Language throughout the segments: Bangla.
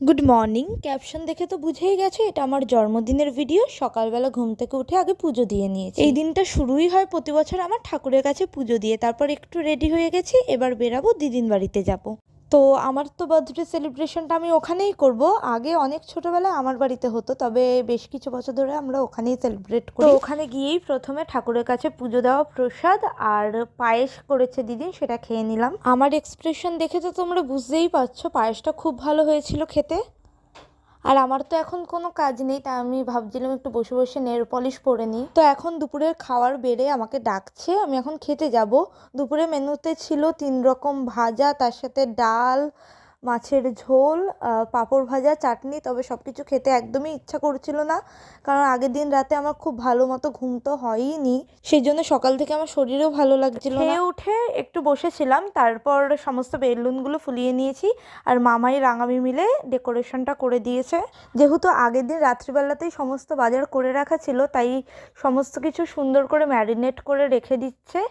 Good morning. ক্যাপশন দেখে তো বুঝেই গেছে এটা আমার জন্মদিনের ভিডিও। সকালবেলা ঘুম থেকে উঠে আগে পুজো দিয়ে নিয়েছি। এই দিনটা শুরুই হয় প্রতি বছর আমার ঠাকুরের কাছে পুজো দিয়ে, তারপর একটু রেডি হয়ে গেছি, এবার বেরাবো দিদির বাড়িতে যাব। তো আমার তো বার্থডে সেলিব্রেশনটা আমি ওখানেই করব। আগে অনেক ছোটবেলায় আমার বাড়িতে হতো, তবে বেশ কিছু বছর ধরে আমরা ওখানেই সেলিব্রেট করি। তো ওখানে গিয়েই প্রথমে ঠাকুরের কাছে পুজো দেওয়া, প্রসাদ আর পায়েস করেছে দিদি, সেটা খেয়ে নিলাম। আমার এক্সপ্রেশন দেখে তো তোমরা বুঝতেই পারছো পায়েসটা খুব ভালো হয়েছিল খেতে। আর আমার তো এখন কোনো কাজ নেই, তাই আমি ভাবছিলাম একটু বসে বসে নেল পলিশ পরে নিই। তো এখন দুপুরের খাওয়ার বেড়ে আমাকে ডাকছে, আমি এখন খেতে যাব। দুপুরে মেনুতে ছিল 3 রকম ভাজা, তার সাথে ডাল, মাছের ঝোল, পাঁপড় ভাজা, চাটনি। তবে সব কিছু খেতে একদমই ইচ্ছা করছিল না, কারণ আগের দিন রাতে আমার খুব ভালো মতো ঘুম তো হয়ইনি, সেই জন্য সকাল থেকে আমার শরীরেও ভালো লাগছিল না। খেয়ে উঠে একটু বসেছিলাম, তারপর সমস্ত বেলুনগুলো ফুলিয়ে নিয়েছি, আর মামাই রাঙামি মিলে ডেকোরেশনটা করে দিয়েছে। যেহেতু আগের দিন রাত্রিবেলাতেই সমস্ত বাজার করে রাখা ছিল, তাই সমস্ত কিছু সুন্দর করে ম্যারিনেট করে রেখে দিচ্ছে।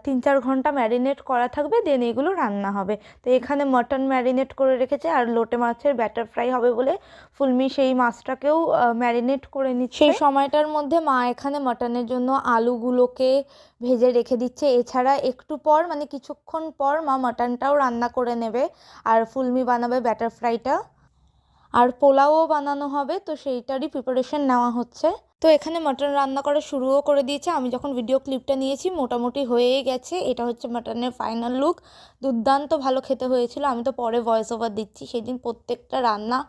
3-4 ঘন্টা ম্যারিনেট করা থাকবে, দেন এগুলো রান্না হবে। তো এখানে মাটন ম্যারিনেট করে রেখেছে, আর লোটে মাছের ব্যাটার ফ্রাই হবে বলে ফুলমি সেই মাছটাকেও ম্যারিনেট করে নিচ্ছে। সেই সময়টার মধ্যে মা এখানে মাটনের জন্য আলুগুলোকে ভেজে রেখে দিচ্ছে। এছাড়া একটু পর মানে কিছুক্ষণ পর মা মাটনটাও রান্না করে নেবে, আর ফুলমি বানাবে ব্যাটার ফ্রাইটা, আর পোলাওও বানানো হবে, তো সেইটারই প্রিপারেশন নেওয়া হচ্ছে। তো এখানে মাটন রান্না করা শুরুও করে দিয়েছে। আমি যখন ভিডিও ক্লিপটা নিয়েছি মোটামুটি হয়েই গেছে। এটা হচ্ছে মাটনের ফাইনাল লুক। দুর্দান্ত ভালো খেতে হয়েছিল। আমি তো পরে ভয়েস ওভার দিচ্ছি। সেদিন প্রত্যেকটা রান্না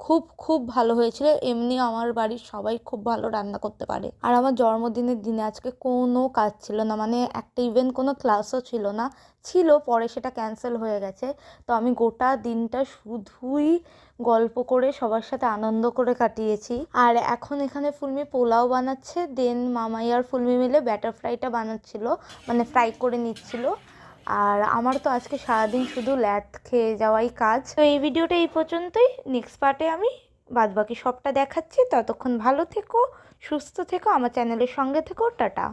খুব খুব ভালো হয়েছিল। এমনি আমার বাড়ির সবাই খুব ভালো রান্না করতে পারে। আর আমার জন্মদিনের দিনে আজকে কোনো কাজ ছিল না, মানে একটা ইভেন কোনো ক্লাসও ছিল না, ছিল পরে সেটা ক্যান্সেল হয়ে গেছে। তো আমি গোটা দিনটা শুধুই গল্প করে সবার সাথে আনন্দ করে কাটিয়েছি। আর এখন এখানে ফুলমি পোলাও বানাচ্ছে, দেন মামাই আর ফুলমি মিলে ব্যাটার ফ্রাইটা বানাচ্ছিল, মানে ফ্রাই করে নিচ্ছিল। আর আমার তো আজকে সারাদিন শুধু ল্যাদ খেয়ে যাওয়াই কাজ। তো এই ভিডিওটা এই পর্যন্তই। নেক্সট পার্টে আমি বাদবাকি সবটা দেখাচ্ছি। ততক্ষণ ভালো থেকো, সুস্থ থেকো, আমার চ্যানেলের সঙ্গে থেকো। টাটা।